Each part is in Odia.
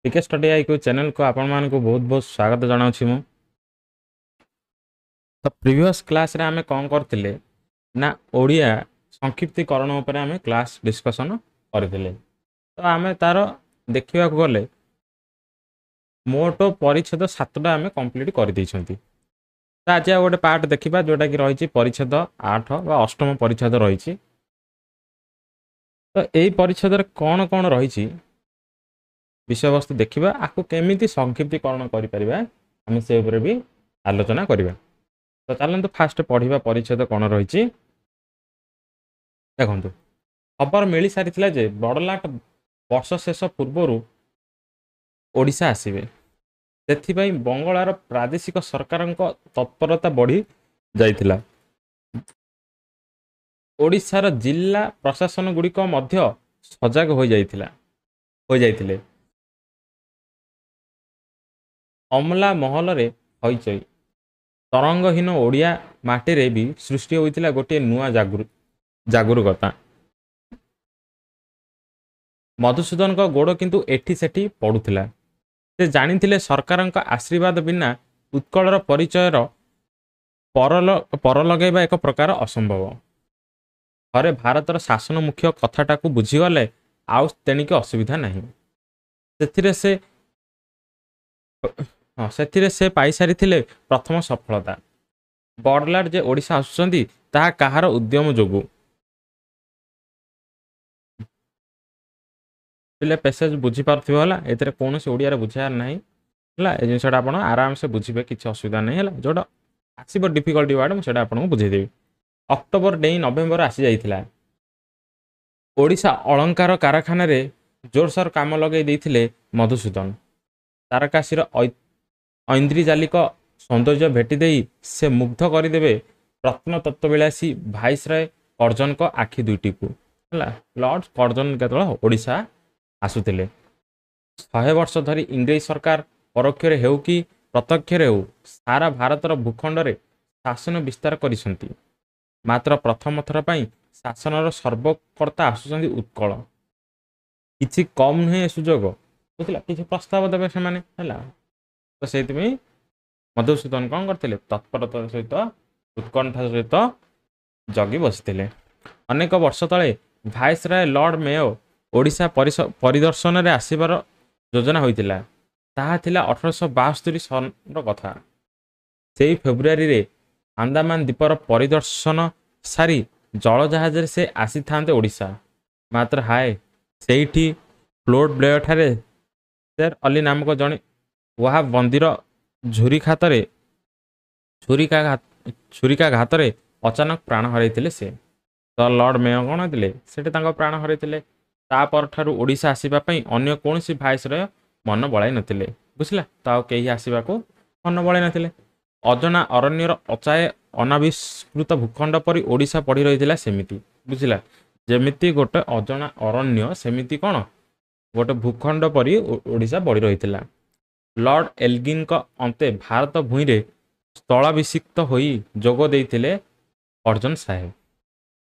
पीके स्टडी आईक्यू चैनल को आपण मानक बहुत बहुत स्वागत जनाऊँ मु तो प्रीवियस क्लास रे आमे कौन करथिले ना ओडिया संक्षिप्तीकरण उपर आमे क्लास डिस्कशन करथिले। तो आमे तार देखिबा को गले मोट परिच्छेद 7टा आमे कंप्लीट कर दैछंती। तो आज गोटे पार्ट देखिबा जोटा कि रही परिच्छेद 8 वा अष्टम परिच्छेद रही। तो यही परिच्छेद कौन कौन रही विषय वस्तु देखिबा आकु केमिति संक्षिप्तीकरण करि परिबा आमे से ऊपर भी आलोचना करिबा। तो चलନ୍ତୁ फास्ट पढ़िबा परिच्छेद कौन रही देखंतु। खबर मिली सारिथिला जे बड़लाट वर्ष शेष पूर्वरु ओडिशा आसीबे, सेथिबाई बंगलार प्रादेशिक सरकारଙ୍କ तत्परता बढ़ी जाइथिला। ओडिशार जिला प्रशासन गुड़िक मध्य सजग हो जाइथिले। अमला महल रे हईचई तरंगहीन ओडिया माटी रे भी सृष्टि होइथिला गोटे नुआ जागरूकता। मधुसूदन का गोड़ किंतु एठी सेठी पड़ुथिला। से जानिथिले सरकारଙ୍କ आशीर्वाद बिना उत्कलर परिचयर पर लगेबा एक प्रकार असंभव। थरे भारतर शासन मुख्य कथाटा को बुझीगले आउ तेणिक असुविधा नहीं। सेथिरे से पाई सारिथिले प्रथम सफलता। बड़लाट जे ओडिशा आसुचंदी ताहा काहार उद्यम जोगु। पिले पैसेज बुझी पारथिबो हला, एतरे कोनोसी ओडिया रे बुझार नाही हला। ए जिनसटा आपण आराम से बुझिबे, किछि असुविधा नाही हला। जोडा आसीबो डिफिकल्टी वर्ड सेटा आपनको बुझेइ देबी। अक्टोबर डेई नवेम्बर आसी जाइथिला। ओडिशा अलंकार कारखाना रे जोरसोर काम लगेई देइथिले मधुसूदन। तारकाशीर ऐन्द्रीजालिक सौंदर्य भेटी देई से मुग्ध करदेवे रत्न तत्वविलासी भाइसरय कर्जन को आखि दुईटी को हला। लॉर्ड कर्जन केतल ओडिशा आसुतिले। 100 वर्ष धरी इंग्रेज सरकार परोक्षरे हेउ कि प्रत्यक्षरे हेउ सारा भारतर भूखंड रे शासन विस्तार करिसंती। मात्र प्रथम थर पई शासनर सर्वकर्ता आसुचंदी उत्कल। किछि कम नहे सुजोग बुझला, किछि प्रस्ताव देबे से माने हला। तो से मधुसूदन कौन करते तत्परता सहित उत्कंठा सहित जगी बसते। अनेक वर्ष तले भाइसराय लॉर्ड मेयो ओडिशा परिदर्शन रे आसीबार योजना होइतिला। ताहा थिला 1872 सन कथा। सेई फेब्रुआरी रे अंडमान द्वीपर परिदर्शन सारी जल जहाज रे से आसी थांते ओडिशा। मात्र हाय सेठी फ्लोट ब्लेयर ठारे शेर अली नामक जने वहाँ बंदीर छुरिका घातरे अचानक प्राण हरैथिले से। तो लॉर्ड मेयो कौन होइतिले सेठी तांको प्राण हरैथिले। ता पर ठारु ओडिशा आसीबा पई अन्य कोनोसी भाइसरय मन बळाई नथिले बुझला। तो केही आसीबा को मन बळाई नथिले। अजना अरण्यर अचाय अनाविष्कृत भूखंड परि ओडिशा पड़ी रहिथिला सेमिति बुझला। जेमिति गोटे अजना अरण्य सेमिति कोन गोटे भूखंड परि ओडिशा पड़ी रहिथिला। लॉर्ड एल्गिन का अंते भारत भूई रे स्थलाभिषिक्त होई जोग देइथिले अर्जन साहेब।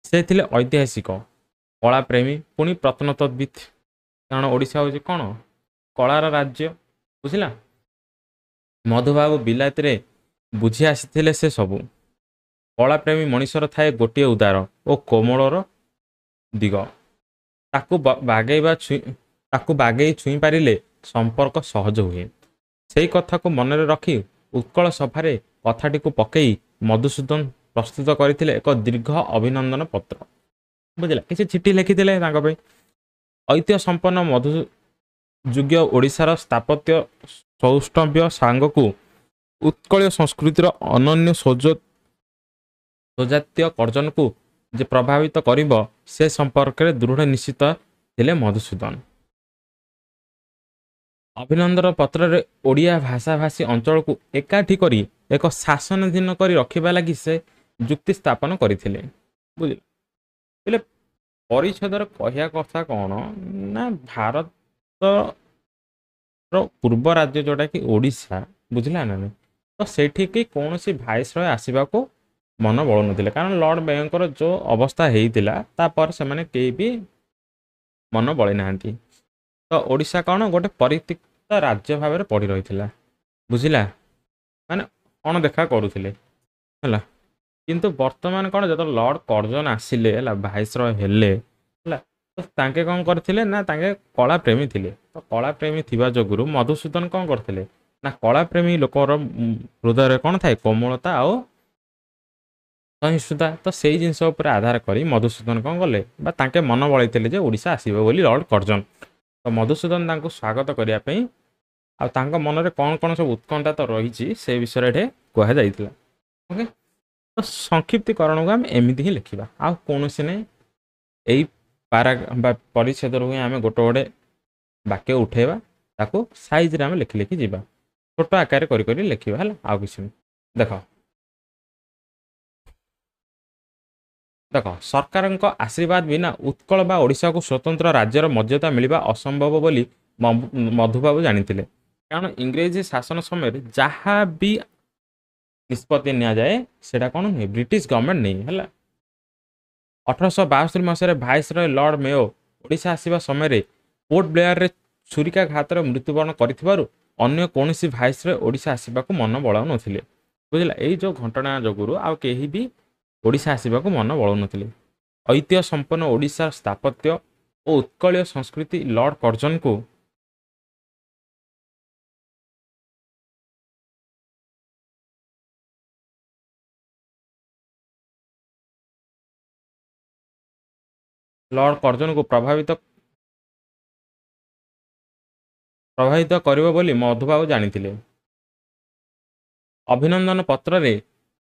से थिले ऐतिहासिक कला प्रेमी पुणी प्रत्नतत्विद। कारण ओडिशा होची कोन कलार राज्य बुझिला। मधुबाबू बिलात रे बुझी आसीथिले से सबु। कला प्रेमी मनीषर थाए गोटे उदार ओ कोमलर दिग। ताकु बागेई छुई पारिले संपर्क सहज हुए। सेई कथा को मन रे रखी उत्कल सभारे कथाटी को पकई मधुसूदन प्रस्तुत करथिले एक दीर्घ अभिनंदन पत्र बुझला। किसी चिठी लिखिथिले तांको पे। ऐतिह्य संपन्न मधुजुग्य ओडिशार स्थापत्य सौष्ठव्य सांगकु उत्कलीय संस्कृतिर अनन्य सौजात्य कर्जन को जे प्रभावित करिब से संपर्क रे दृढ़ निश्चित थिले मधुसूदन। अभिनंदन पत्र रे ओडिया भाषाभाषी अंचल को एकाठी करी एक शासनाधीन करी रखिबा लगी से जुक्ति स्थापन करथिले बुझिले। परिच्छेदर कहिया कथा कौन ना भारत पूर्व राज्य जोटा कि ओडिशा बुझला ना। तो सेठी कि कौनसी भाइसरय आसीबा को मन बळ नथिले। कारण लॉर्ड मेयर जो अवस्था हेइतिला ता पर से माने केही भी मन बळै नाहंती। तो ओडिशा कौन गोटे ରାଜ୍ୟ ଭାବରେ ପଡ଼ି ରହିଥିଲା। ବୁଝିଲା, ମାନେ ଅଣଦେଖା କରୁଥିଲେ ହେଲା। କିନ୍ତୁ ବର୍ତ୍ତମାନ କ'ଣ, ଯେତେବେଳେ ଲର୍ଡ଼ କର୍ଜନ ଆସିଲେ ହେଲା, ଭାଇସରୟ ହେଲେ ହେଲା, ତ ତାଙ୍କେ କ'ଣ କରିଥିଲେ ନା, ତାଙ୍କେ କଳା ପ୍ରେମୀ ଥିଲେ। ତ କଳା ପ୍ରେମୀ ଥିବା ଯୋଗୁରୁ ମଧୁସୂଦନ କ'ଣ କରିଥିଲେ ନା, କଳା ପ୍ରେମୀ ଲୋକର ହୃଦୟରେ କ'ଣ ଥାଏ, କୋମଳତା ଆଉ ସହିଷ୍ଣୁତା। ତ ସେଇ ଜିନିଷ ଉପରେ ଆଧାର କରି ମଧୁସୂଦନ କ'ଣ କଲେ, ବା ତାଙ୍କେ ମନ ବଳେଇଥିଲେ ଯେ ଓଡ଼ିଶା ଆସିବ ବୋଲି ଲର୍ଡ଼ କର୍ଜନ। ତ ମଧୁସୂଦନ ତାଙ୍କୁ ସ୍ୱାଗତ କରିବା ପାଇଁ ଆଉ ତାଙ୍କ ମନରେ କ'ଣ କ'ଣ ସବୁ ଉତ୍କଣ୍ଠା ତ ରହିଛି ସେ ବିଷୟରେ ଏଠି କୁହାଯାଇଥିଲା। ଓକେ, ତ ସଂକ୍ଷିପ୍ତୀକରଣକୁ ଆମେ ଏମିତି ହିଁ ଲେଖିବା, ଆଉ କୌଣସି ନାହିଁ। ଏଇ ବା ପରିଚ୍ଛେଦରୁ ହିଁ ଆମେ ଗୋଟେ ଗୋଟେ ବାକ୍ୟ ଉଠେଇବା, ତାକୁ ସାଇଜରେ ଆମେ ଲେଖି ଲେଖି ଯିବା, ଛୋଟ ଆକାରରେ କରି କରି ଲେଖିବା ହେଲା, ଆଉ କିଛି ନାହିଁ। ଦେଖ, ସରକାରଙ୍କ ଆଶୀର୍ବାଦ ବିନା ଉତ୍କଳ ବା ଓଡ଼ିଶାକୁ ସ୍ୱତନ୍ତ୍ର ରାଜ୍ୟର ମର୍ଯ୍ୟାଦା ମିଳିବା ଅସମ୍ଭବ ବୋଲି ମଧୁବାବୁ ଜାଣିଥିଲେ। କାରଣ ଇଂରେଜୀ ଶାସନ ସମୟରେ ଯାହା ବି ନିଷ୍ପତ୍ତି ନିଆଯାଏ ସେଇଟା କ'ଣ ନୁହେଁ, ବ୍ରିଟିଶ ଗଭର୍ଣ୍ଣମେଣ୍ଟ ନେଇ ହେଲା। 1872 ମସିହାରେ ଭାଇସରୟ ଲର୍ଡ଼ ମେୟୋ ଓଡ଼ିଶା ଆସିବା ସମୟରେ ପୋର୍ଟ ବ୍ଲେୟାରରେ ଛୁରିକାଘାତରେ ମୃତ୍ୟୁବରଣ କରିଥିବାରୁ ଅନ୍ୟ କୌଣସି ଭାଇସରୟ ଓଡ଼ିଶା ଆସିବାକୁ ମନ ବଳାଉନଥିଲେ। ବୁଝିଲା, ଏଇ ଯେଉଁ ଘଟଣା ଯୋଗୁରୁ ଆଉ କେହି ବି ଓଡ଼ିଶା ଆସିବାକୁ ମନ ବଳାଉନଥିଲେ। ଐତିହ୍ୟ ସମ୍ପନ୍ନ ଓଡ଼ିଶାର ସ୍ଥାପତ୍ୟ ଓ ଉତ୍କଳୀୟ ସଂସ୍କୃତି ଲର୍ଡ଼ କର୍ଜନଙ୍କୁ ପ୍ରଭାବିତ କରିବ ବୋଲି ମଧୁବାବୁ ଜାଣିଥିଲେ। ଅଭିନନ୍ଦନ ପତ୍ରରେ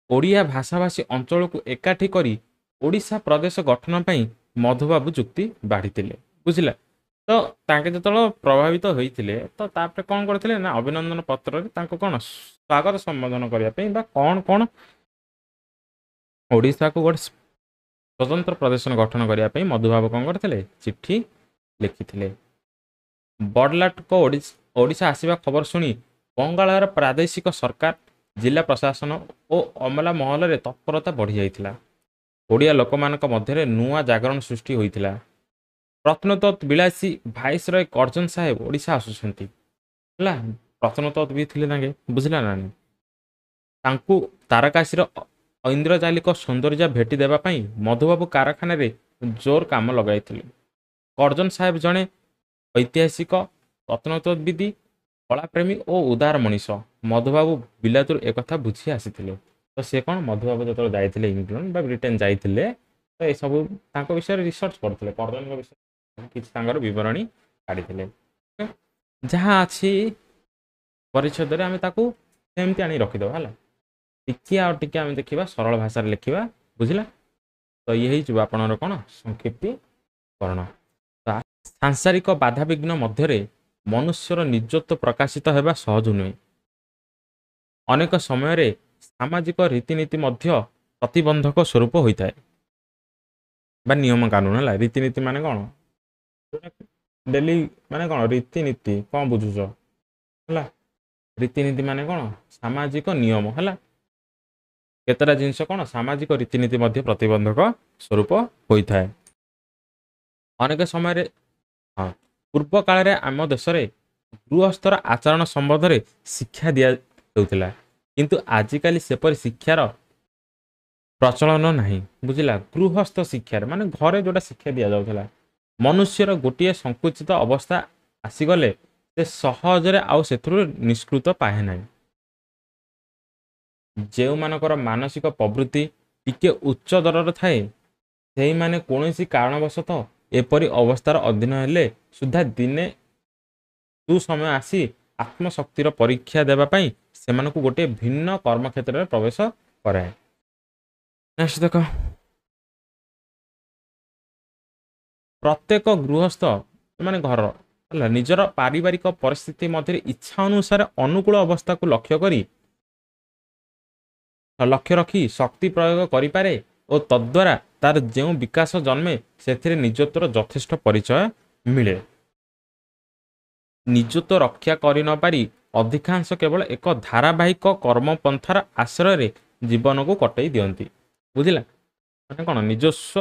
ଓଡ଼ିଆ ଭାଷାଭାଷୀ ଅଞ୍ଚଳକୁ ଏକାଠି କରି ଓଡ଼ିଶା ପ୍ରଦେଶ ଗଠନ ପାଇଁ ମଧୁବାବୁ ଯୁକ୍ତି ବାଢ଼ିଥିଲେ। ବୁଝିଲା, ତ ତାଙ୍କେ ଯେତେବେଳେ ପ୍ରଭାବିତ ହୋଇଥିଲେ ତ ତାପରେ କ'ଣ କରିଥିଲେ ନା, ଅଭିନନ୍ଦନ ପତ୍ରରେ ତାଙ୍କୁ କ'ଣ ସ୍ୱାଗତ ସମ୍ବୋଧନ କରିବା ପାଇଁ ବା କ'ଣ ଓଡ଼ିଶାକୁ ଗୋଟେ ସ୍ୱତନ୍ତ୍ର ପ୍ରଦେଶ ଗଠନ କରିବା ପାଇଁ ମଧୁବାବୁ କ'ଣ କରିଥିଲେ, ଚିଠି ଲେଖିଥିଲେ। ବଡ଼ଲାଟଙ୍କ ଓଡ଼ିଶା ଆସିବା ଖବର ଶୁଣି ବଙ୍ଗାଳର ପ୍ରାଦେଶିକ ସରକାର, ଜିଲ୍ଲା ପ୍ରଶାସନ ଓ ଅମଲା ମହଲରେ ତତ୍ପରତା ବଢ଼ିଯାଇଥିଲା। ଓଡ଼ିଆ ଲୋକମାନଙ୍କ ମଧ୍ୟରେ ନୂଆ ଜାଗରଣ ସୃଷ୍ଟି ହୋଇଥିଲା। ପ୍ରତ୍ନତତ୍ତ୍ୱ ବିଳାସୀ ଭାଇସରୟ କର୍ଜନ ସାହେବ ଓଡ଼ିଶା ଆସୁଛନ୍ତି ହେଲା। ପ୍ରତ୍ନତତ୍ତ୍ୱ ବି ଥିଲେ ତାଙ୍କେ, ବୁଝିଲା ନା। ତାଙ୍କୁ ତାରକାଶୀର ଐନ୍ଦ୍ରଜାଲିକ ସୌନ୍ଦର୍ଯ୍ୟ ଭେଟି ଦେବା ପାଇଁ ମଧୁବାବୁ କାରଖାନାରେ ଜୋର କାମ ଲଗାଇଥିଲେ। କର୍ଜନ ସାହେବ ଜଣେ ଐତିହାସିକ, ପ୍ରତ୍ନତତ୍ତ୍ୱବିଦି, କଳାପ୍ରେମୀ ଓ ଉଦାର ମଣିଷ। ମଧୁବାବୁ ବିଲାତରୁ ଏକଥା ବୁଝି ଆସିଥିଲେ। ତ ସେ କ'ଣ, ମଧୁବାବୁ ଯେତେବେଳେ ଯାଇଥିଲେ ଇଂଲଣ୍ଡ ବା ବ୍ରିଟେନ ଯାଇଥିଲେ, ତ ଏସବୁ ତାଙ୍କ ବିଷୟରେ ରିସର୍ଚ୍ଚ କରୁଥିଲେ, କର୍ଜନଙ୍କ ବିଷୟରେ କିଛି ତାଙ୍କର ବିବରଣୀ କାଢ଼ିଥିଲେ। ଯାହା ଅଛି ପରିଚ୍ଛେଦରେ ଆମେ ତାକୁ ସେମିତି ଆଣି ରଖିଦେବା ହେଲା। ଟିକେ ଆଉ ଟିକେ ଆମେ ଦେଖିବା, ସରଳ ଭାଷାରେ ଲେଖିବା। ବୁଝିଲା, ତ ଇଏ ହେଇଯିବ ଆପଣଙ୍କର କ'ଣ, ସଂକ୍ଷିପ୍ତୀକରଣ। ସାଂସାରିକ ବାଧାବିଘ୍ନ ମଧ୍ୟରେ ମନୁଷ୍ୟର ନିଜତ୍ୱ ପ୍ରକାଶିତ ହେବା ସହଜ ନୁହେଁ। ଅନେକ ସମୟରେ ସାମାଜିକ ରୀତିନୀତି ମଧ୍ୟ ପ୍ରତିବନ୍ଧକ ସ୍ୱରୂପ ହୋଇଥାଏ ବା ନିୟମ କାନୁନ ହେଲା। ରୀତିନୀତି ମାନେ କ'ଣ, ଡେଲି ମାନେ କ'ଣ, ରୀତିନୀତି କ'ଣ ବୁଝୁଛ ହେଲା। ରୀତିନୀତି ମାନେ କ'ଣ, ସାମାଜିକ ନିୟମ ହେଲା। କେତେଟା ଜିନିଷ କ'ଣ, ସାମାଜିକ ରୀତିନୀତି ମଧ୍ୟ ପ୍ରତିବନ୍ଧକ ସ୍ୱରୂପ ହୋଇଥାଏ। ଅନେକ ସମୟରେ ପୂର୍ବ କାଳରେ ଆମ ଦେଶରେ ଗୃହସ୍ଥର ଆଚରଣ ସମ୍ବନ୍ଧରେ ଶିକ୍ଷା ଦିଆଯାଉଥିଲା, କିନ୍ତୁ ଆଜିକାଲି ସେପରି ଶିକ୍ଷାର ପ୍ରଚଳନ ନାହିଁ। ବୁଝିଲା, ଗୃହସ୍ଥ ଶିକ୍ଷାରେ ମାନେ ଘରେ ଯେଉଁଟା ଶିକ୍ଷା ଦିଆଯାଉଥିଲା, ମନୁଷ୍ୟର ଗୋଟିଏ ସଂକୁଚିତ ଅବସ୍ଥା ଆସିଗଲେ ସେ ସହଜରେ ଆଉ ସେଥିରୁ ନିଷ୍କୃତ ପାଏ ନାହିଁ। ଯେଉଁମାନଙ୍କର ମାନସିକ ପ୍ରବୃତ୍ତି ଟିକେ ଉଚ୍ଚ ଦରର ଥାଏ, ସେଇମାନେ କୌଣସି କାରଣବଶତଃ ଏପରି ଅବସ୍ଥାର ଅଧୀନ ହେଲେ ସୁଦ୍ଧା ଦିନେ ସୁସମୟ ଆସି ଆତ୍ମଶକ୍ତିର ପରୀକ୍ଷା ଦେବା ପାଇଁ ସେମାନଙ୍କୁ ଗୋଟିଏ ଭିନ୍ନ କର୍ମକ୍ଷେତ୍ରରେ ପ୍ରବେଶ କରାଏ। ନେକ୍ସଟ ଦେଖ, ପ୍ରତ୍ୟେକ ଗୃହସ୍ଥ ମାନେ ଘର ହେଲା ନିଜର ପାରିବାରିକ ପରିସ୍ଥିତି ମଧ୍ୟରେ ଇଚ୍ଛା ଅନୁସାରେ ଅନୁକୂଳ ଅବସ୍ଥାକୁ ଲକ୍ଷ୍ୟ ରଖି ଶକ୍ତି ପ୍ରୟୋଗ କରିପାରେ ଓ ତଦ୍ୱାରା ତାର ଯେଉଁ ବିକାଶ ଜନ୍ମେ ସେଥିରେ ନିଜତ୍ୱର ଯଥେଷ୍ଟ ପରିଚୟ ମିଳେ। ନିଜତ୍ୱ ରକ୍ଷା କରି ନପାରି ଅଧିକାଂଶ କେବଳ ଏକ ଧାରାବାହିକ କର୍ମପନ୍ଥାର ଆଶ୍ରୟରେ ଜୀବନକୁ କଟେଇ ଦିଅନ୍ତି। ବୁଝିଲା, ମାନେ କ'ଣ, ନିଜସ୍ୱ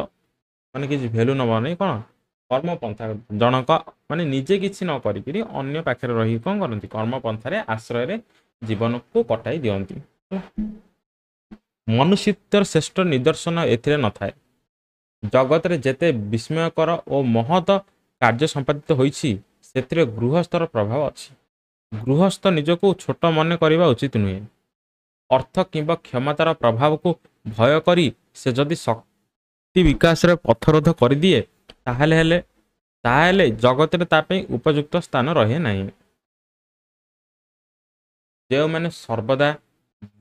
ମାନେ କିଛି ଭ୍ୟାଲୁ ନେବ ନାହିଁ, କ'ଣ କର୍ମପନ୍ଥା ଜଣକ ମାନେ ନିଜେ କିଛି ନ କରିକିରି ଅନ୍ୟ ପାଖରେ ରହି କ'ଣ କରନ୍ତି କର୍ମପନ୍ଥାରେ ଆଶ୍ରୟରେ ଜୀବନକୁ କଟାଇ ଦିଅନ୍ତି। ମନୁଷ୍ୟତ୍ୱର ଶ୍ରେଷ୍ଠ ନିଦର୍ଶନ ଏଥିରେ ନଥାଏ। ଜଗତରେ ଯେତେ ବିସ୍ମୟକର ଓ ମହତ କାର୍ଯ୍ୟ ସମ୍ପାଦିତ ହୋଇଛି ସେଥିରେ ଗୃହସ୍ଥର ପ୍ରଭାବ ଅଛି। ଗୃହସ୍ଥ ନିଜକୁ ଛୋଟ ମନେ କରିବା ଉଚିତ ନୁହେଁ। ଅର୍ଥ କିମ୍ବା କ୍ଷମତାର ପ୍ରଭାବକୁ ଭୟ କରି ସେ ଯଦି ଶକ୍ତି ବିକାଶରେ ପଥରୋଧ କରିଦିଏ ତାହେଲେ ଜଗତରେ ତା ପାଇଁ ଉପଯୁକ୍ତ ସ୍ଥାନ ରହେ ନାହିଁ। ଯେଉଁମାନେ ସର୍ବଦା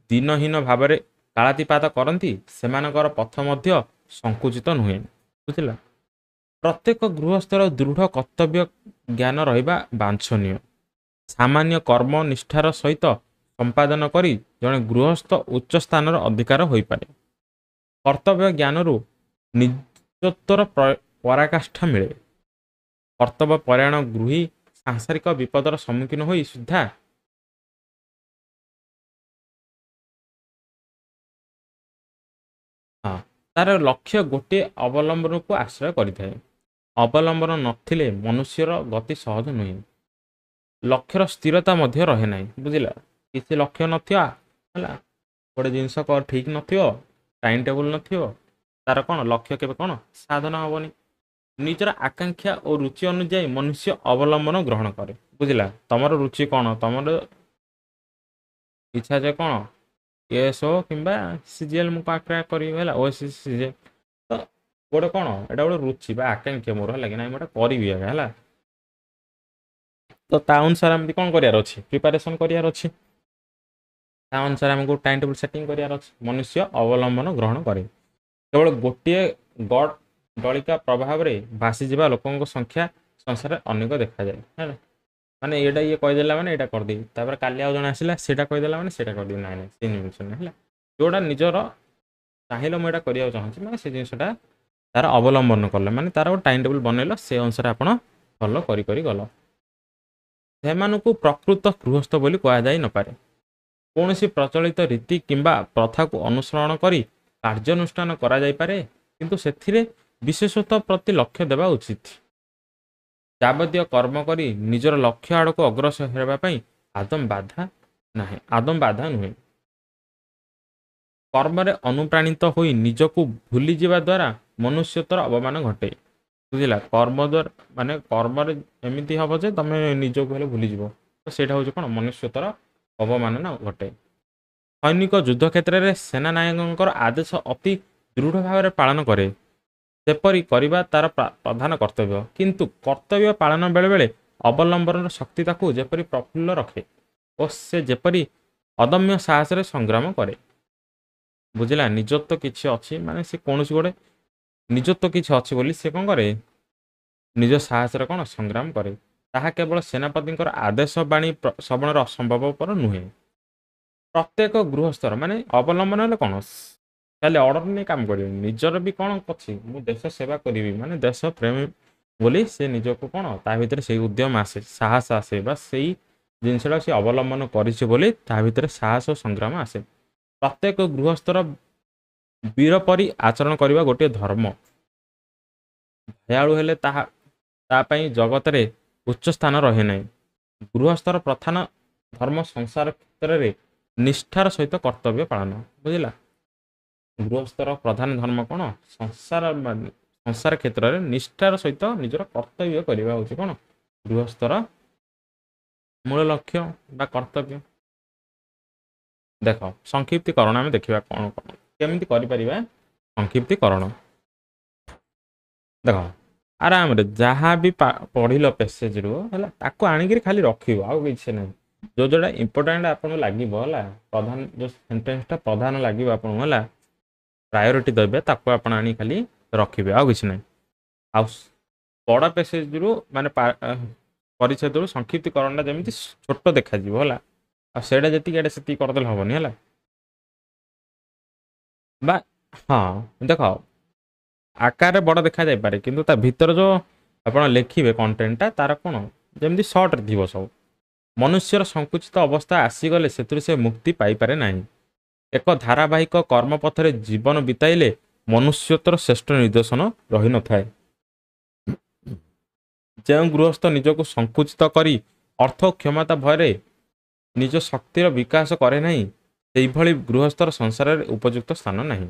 ଦିନହୀନ ଭାବରେ କାଳାତିପାତ କରନ୍ତି ସେମାନଙ୍କର ପଥ ମଧ୍ୟ ସଙ୍କୁଚିତ ନୁହେଁ। ବୁଝିଲା? ପ୍ରତ୍ୟେକ ଗୃହସ୍ଥର ଦୃଢ଼ କର୍ତ୍ତବ୍ୟ ଜ୍ଞାନ ରହିବା ବାଞ୍ଛନୀୟ। ସାମାନ୍ୟ କର୍ମ ନିଷ୍ଠାର ସହିତ ସମ୍ପାଦନ କରି ଜଣେ ଗୃହସ୍ଥ ଉଚ୍ଚ ସ୍ଥାନର ଅଧିକାର ହୋଇପାରେ। କର୍ତ୍ତବ୍ୟ ଜ୍ଞାନରୁ ନିଜତ୍ୱର ପରାକାଷ୍ଠା ମିଳେ। କର୍ତ୍ତବ୍ୟ ପରାୟଣ ଗୃହୀ ସାଂସାରିକ ବିପଦର ସମ୍ମୁଖୀନ ହୋଇ ସୁଦ୍ଧା ତାର ଲକ୍ଷ୍ୟ ଗୋଟିଏ ଅବଲମ୍ବନକୁ ଆଶ୍ରୟ କରିଥାଏ। ଅବଲମ୍ବନ ନଥିଲେ ମନୁଷ୍ୟର ଗତି ସହଜ ନୁହେଁ। ଲକ୍ଷ୍ୟର ସ୍ଥିରତା ମଧ୍ୟ ରହେ ନାହିଁ। ବୁଝିଲା? କିଛି ଲକ୍ଷ୍ୟ ନଥିବ ହେଲା, ଗୋଟେ ଜିନିଷ ଠିକ୍ ନଥିବ, ଟାଇମ୍ ଟେବୁଲ୍ ନଥିବ, ତାର କ'ଣ ଲକ୍ଷ୍ୟ କେବେ କ'ଣ ସାଧନ ହେବନି। ନିଜର ଆକାଂକ୍ଷା ଓ ରୁଚି ଅନୁଯାୟୀ ମନୁଷ୍ୟ ଅବଲମ୍ବନ ଗ୍ରହଣ କରେ। ବୁଝିଲା? ତମର ରୁଚି କ'ଣ, ତମର ଇଚ୍ଛା ଯେ କ'ଣ ଏଏସ୍ଓ କିମ୍ବା ସିଜିଏଲ୍ ମୁଁ କ୍ରାକ୍ କରିବି ହେଲା, ଓଏସିସି ସିଜିଏଲ୍, ତ ଗୋଟେ କ'ଣ ଏଇଟା ଗୋଟେ ରୁଚି ବା ଆକାଂକ୍ଷା ମୋର ହେଲା କି ନାଇଁ, ମୁଁ ଏଇଟା କରିବି ଆଜ୍ଞା ହେଲା। ତ ତା ଅନୁସାରେ ଏମିତି କ'ଣ କରିବାର ଅଛି, ପ୍ରିପାରେସନ୍ କରିବାର ଅଛି। ତା ଅନୁସାରେ ଆମକୁ ଟାଇମ୍ ଟେବୁଲ୍ ସେଟିଂ କରିବାର ଅଛି। ମନୁଷ୍ୟ ଅବଲମ୍ବନ ଗ୍ରହଣ କରେ। କେବଳ ଗୋଟିଏ ଗଡ଼ ଦଳିକା ପ୍ରଭାବରେ ଭାସିଯିବା ଲୋକଙ୍କ ସଂଖ୍ୟା ସଂସାରରେ ଅନେକ ଦେଖାଯାଏ ହେଲା। ମାନେ ଏଇଟା ଇଏ କହିଦେଲା ମାନେ ଏଇଟା କରିଦେବି, ତାପରେ କାଲି ଆଉ ଜଣେ ଆସିଲା ସେଇଟା କହିଦେଲା ମାନେ ସେଇଟା କରିଦେବି। ନାଇଁ ନାଇଁ, ସେ ଜିନିଷ ନାହିଁ ହେଲା। ଯେଉଁଟା ନିଜର ଚାହିଁଲେ ମୁଁ ଏଇଟା କରିବାକୁ ଚାହୁଁଛି ମାନେ ସେ ଜିନିଷଟା ତାର ଅବଲମ୍ବନ କଲେ ମାନେ ତାର ଗୋଟେ ଟାଇମ୍ ଟେବୁଲ୍ ବନେଇଲ, ସେ ଅନୁସାରେ ଆପଣ ଫଲୋ କରି ଗଲ। ସେମାନଙ୍କୁ ପ୍ରକୃତ ଗୃହସ୍ଥ ବୋଲି କୁହାଯାଇ ନପାରେ। କୌଣସି ପ୍ରଚଳିତ ରୀତି କିମ୍ବା ପ୍ରଥାକୁ ଅନୁସରଣ କରି କାର୍ଯ୍ୟାନୁଷ୍ଠାନ କରାଯାଇପାରେ, କିନ୍ତୁ ସେଥିରେ ବିଶେଷତ୍ୱ ପ୍ରତି ଲକ୍ଷ୍ୟ ଦେବା ଉଚିତ। ଯାବତୀୟ କର୍ମ କରି ନିଜର ଲକ୍ଷ୍ୟ ଆଡ଼କୁ ଅଗ୍ରସର ହେବା ପାଇଁ ଆଦମ ବାଧା ନୁହେଁ। କର୍ମରେ ଅନୁପ୍ରାଣିତ ହୋଇ ନିଜକୁ ଭୁଲିଯିବା ଦ୍ୱାରା ମନୁଷ୍ୟତ୍ୱର ଅବମାନ ଘଟେ। ବୁଝିଲା? କର୍ମରେ ଏମିତି ହେବ ଯେ ତମେ ନିଜକୁ ହେଲେ ଭୁଲିଯିବ, ତ ସେଇଟା ହେଉଛି କ'ଣ ମନୁଷ୍ୟତ୍ୱର ଅବମାନନା ଘଟେ। ସୈନିକ ଯୁଦ୍ଧ କ୍ଷେତ୍ରରେ ସେନାନାୟକଙ୍କର ଆଦେଶ ଅତି ଦୃଢ଼ ଭାବରେ ପାଳନ କରେ। ସେପରି କରିବା ତାର ପ୍ରଧାନ କର୍ତ୍ତବ୍ୟ। କିନ୍ତୁ କର୍ତ୍ତବ୍ୟ ପାଳନ ବେଳେବେଳେ ଅବଲମ୍ବନର ଶକ୍ତି ତାକୁ ଯେପରି ପ୍ରଫୁଲ୍ଲ ରଖେ ଓ ସେ ଯେପରି ଅଦମ୍ୟ ସାହସରେ ସଂଗ୍ରାମ କରେ। ବୁଝିଲା? ନିଜତ୍ୱ କିଛି ଅଛି ମାନେ ସେ କୌଣସି ଗୋଟେ ନିଜତ୍ୱ କିଛି ଅଛି ବୋଲି ସେ କ'ଣ କରେ, ନିଜ ସାହସରେ କ'ଣ ସଂଗ୍ରାମ କରେ। ତାହା କେବଳ ସେନାପତିଙ୍କର ଆଦେଶ ବାଣୀ ଶ୍ରବଣର ଅସମ୍ଭବପର ନୁହେଁ। ପ୍ରତ୍ୟେକ ଗୃହସ୍ଥର ମାନେ ଅବଲମ୍ବନ ହେଲେ କ'ଣ, ଖାଲି ଅର୍ଡ଼ର ନେଇ କାମ କରିବେ, ନିଜର ବି କ'ଣ ଅଛି, ମୁଁ ଦେଶ ସେବା କରିବି ମାନେ ଦେଶ ପ୍ରେମୀ ବୋଲି ସେ ନିଜକୁ କ'ଣ ତା ଭିତରେ ସେଇ ଉଦ୍ୟମ ଆସେ, ସାହସ ଆସେ, ବା ସେଇ ଜିନିଷଟା ସେ ଅବଲମ୍ବନ କରିଛି ବୋଲି ତା ଭିତରେ ସାହସ ଓ ସଂଗ୍ରାମ ଆସେ। ପ୍ରତ୍ୟେକ ଗୃହସ୍ଥର ବୀର ପରି ଆଚରଣ କରିବା ଗୋଟିଏ ଧର୍ମ। ଭୟାଳୁ ହେଲେ ତା ପାଇଁ ଜଗତରେ ଉଚ୍ଚ ସ୍ଥାନ ରହେ ନାହିଁ। ଗୃହସ୍ଥର ପ୍ରଧାନ ଧର୍ମ ସଂସାର କ୍ଷେତ୍ରରେ ନିଷ୍ଠାର ସହିତ କର୍ତ୍ତବ୍ୟ ପାଳନ। ବୁଝିଲା? ଗୃହସ୍ଥର ପ୍ରଧାନ ଧର୍ମ କ'ଣ, ସଂସାର କ୍ଷେତ୍ରରେ ନିଷ୍ଠାର ସହିତ ନିଜର କର୍ତ୍ତବ୍ୟ କରିବା ହେଉଛି କ'ଣ ଗୃହସ୍ଥର ମୂଳ ଲକ୍ଷ୍ୟ ବା କର୍ତ୍ତବ୍ୟ। ଦେଖ ସଂକ୍ଷିପ୍ତୀକରଣ ଆମେ ଦେଖିବା କ'ଣ କେମିତି କରିପାରିବା। ସଂକ୍ଷିପ୍ତୀକରଣ ଦେଖ ଆରାମରେ ଯାହା ବି ପଢ଼ିଲ ପେସେଜରୁ ହେଲା ତାକୁ ଆଣିକିରି ଖାଲି ରଖିବ, ଆଉ କିଛି ନାହିଁ। ଯେଉଁଟା ଇମ୍ପୋର୍ଟାଣ୍ଟ ଆପଣଙ୍କୁ ଲାଗିବ ହେଲା, ଯେଉଁ ସେଣ୍ଟେନ୍ସଟା ପ୍ରଧାନ ଲାଗିବ ଆପଣଙ୍କୁ ହେଲା, ପ୍ରାୟୋରିଟି ଦେବେ, ତାକୁ ଆପଣ ଆଣି ଖାଲି ରଖିବେ, ଆଉ କିଛି ନାହିଁ। ଆଉ ବଡ଼ ପେସେଜରୁ ମାନେ ପରିଚ୍ଛେଦରୁ ସଂକ୍ଷିପ୍ତୀକରଣଟା ଯେମିତି ଛୋଟ ଦେଖାଯିବ ହେଲା, ଆଉ ସେଇଟା ଯେତିକି ଏଇଟା ସେତିକି କରିଦେଲେ ହେବନି ହେଲା। ବା ହଁ ଦେଖ ଆକାରରେ ବଡ଼ ଦେଖାଯାଇପାରେ କିନ୍ତୁ ତା ଭିତରେ ଯେଉଁ ଆପଣ ଲେଖିବେ କଣ୍ଟେଣ୍ଟଟା ତାର କ'ଣ ଯେମିତି ସର୍ଟରେ ଥିବ ସବୁ। ମନୁଷ୍ୟର ସଙ୍କୁଚିତ ଅବସ୍ଥା ଆସିଗଲେ ସେଥିରୁ ସେ ମୁକ୍ତି ପାଇପାରେ ନାହିଁ। ଏକ ଧାରାବାହିକ କର୍ମପଥରେ ଜୀବନ ବିତାଇଲେ ମନୁଷ୍ୟତ୍ୱର ଶ୍ରେଷ୍ଠ ନିଦର୍ଶନ ରହିନଥାଏ। ଯେଉଁ ଗୃହସ୍ଥ ନିଜକୁ ସଂକୁଚିତ କରି ଅର୍ଥ କ୍ଷମତା ଭୟରେ ନିଜ ଶକ୍ତିର ବିକାଶ କରେ ନାହିଁ ସେହିଭଳି ଗୃହସ୍ଥର ସଂସାରରେ ଉପଯୁକ୍ତ ସ୍ଥାନ ନାହିଁ।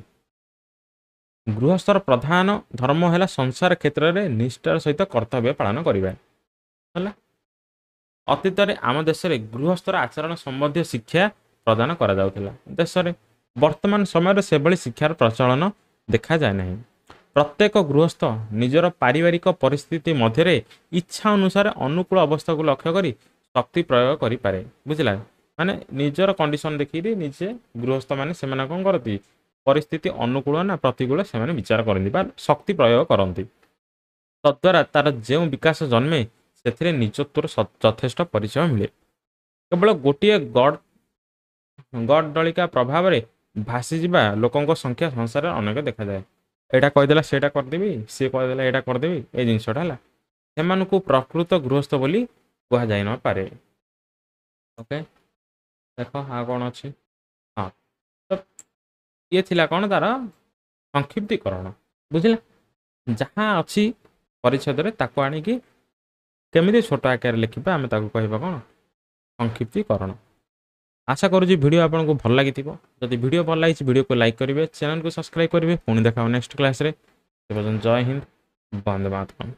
ଗୃହସ୍ଥର ପ୍ରଧାନ ଧର୍ମ ହେଲା ସଂସାର କ୍ଷେତ୍ରରେ ନିଷ୍ଠାର ସହିତ କର୍ତ୍ତବ୍ୟ ପାଳନ କରିବା ହେଲା। ଅତୀତରେ ଆମ ଦେଶରେ ଗୃହସ୍ଥର ଆଚରଣ ସମ୍ବନ୍ଧୀୟ ଶିକ୍ଷା ପ୍ରଦାନ କରାଯାଉଥିଲା। ଦେଶରେ ବର୍ତ୍ତମାନ ସମୟରେ ସେଭଳି ଶିକ୍ଷାର ପ୍ରଚଳନ ଦେଖାଯାଏ ନାହିଁ। ପ୍ରତ୍ୟେକ ଗୃହସ୍ଥ ନିଜର ପାରିବାରିକ ପରିସ୍ଥିତି ମଧ୍ୟରେ ଇଚ୍ଛା ଅନୁସାରେ ଅନୁକୂଳ ଅବସ୍ଥାକୁ ଲକ୍ଷ୍ୟ କରି ଶକ୍ତି ପ୍ରୟୋଗ କରିପାରେ। ବୁଝିଲା, ମାନେ ନିଜର କଣ୍ଡିସନ ଦେଖିକି ନିଜେ ଗୃହସ୍ଥ ମାନେ ସେମାନେ କ'ଣ କରନ୍ତି, ପରିସ୍ଥିତି ଅନୁକୂଳ ନା ପ୍ରତିକୂଳ ସେମାନେ ବିଚାର କରନ୍ତି ବା ଶକ୍ତି ପ୍ରୟୋଗ କରନ୍ତି। ତଦ୍ୱାରା ତାର ଯେଉଁ ବିକାଶ ଜନ୍ମେ ସେଥିରେ ନିଜତ୍ୱର ଯଥେଷ୍ଟ ପରିଚୟ ମିଳେ। କେବଳ ଗୋଟିଏ ଗଡ଼ ଡଳିକା ପ୍ରଭାବରେ ଭାସିଯିବା ଲୋକଙ୍କ ସଂଖ୍ୟା ସଂସାରରେ ଅନେକ ଦେଖାଯାଏ। ଏଇଟା କହିଦେଲା ସେଇଟା କରିଦେବି, ସିଏ କହିଦେଲା ଏଇଟା କରିଦେବି, ଏଇ ଜିନିଷଟା ହେଲା। ସେମାନଙ୍କୁ ପ୍ରକୃତ ଗୃହସ୍ଥ ବୋଲି କୁହାଯାଇ ନପାରେ। ଓକେ, ଦେଖ ଆଉ କ'ଣ ଅଛି। ହଁ, ତ ଇଏ ଥିଲା କ'ଣ ତାର ସଂକ୍ଷିପ୍ତୀକରଣ। ବୁଝିଲା, ଯାହା ଅଛି ପରିଚ୍ଛେଦରେ ତାକୁ ଆଣିକି କେମିତି ଛୋଟ ଆକାରରେ ଲେଖିବା ଆମେ ତାକୁ କହିବା କ'ଣ, ସଂକ୍ଷିପ୍ତୀକରଣ। ଆଶା କରୁଛି ଭିଡ଼ିଓ ଆପଣଙ୍କୁ ଭଲ ଲାଗିଥିବ। ଯଦି ଭିଡ଼ିଓ ଭଲ ଲାଗିଛି ଭିଡ଼ିଓକୁ ଲାଇକ୍ କରିବେ, ଚ୍ୟାନେଲକୁ ସବସ୍କ୍ରାଇବ୍ କରିବେ। ପୁଣି ଦେଖା ହେବ ନେକ୍ସଟ କ୍ଲାସ୍ରେ। ଜୟ ହିନ୍ଦ, ବନ୍ଦେ ମାତରମ୍।